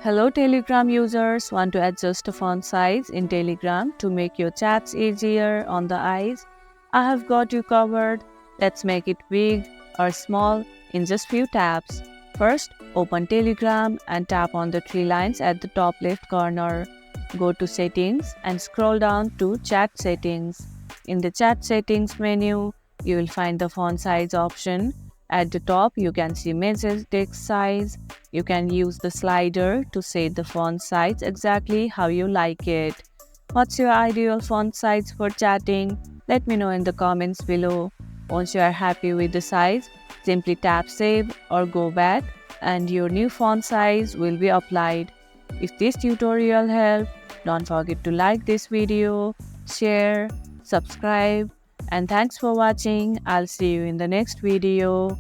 Hello Telegram users, want to adjust the font size in Telegram to make your chats easier on the eyes? I have got you covered. Let's make it big or small in just few taps. First, open Telegram and tap on the three lines at the top left corner. Go to Settings and scroll down to Chat Settings. In the Chat Settings menu, you will find the font size option. At the top, you can see message text size. You can use the slider to set the font size exactly how you like it. What's your ideal font size for chatting? Let me know in the comments below. Once you are happy with the size, simply tap Save or Go Back and your new font size will be applied. If this tutorial helped, don't forget to like this video, share, subscribe, and thanks for watching. I'll see you in the next video.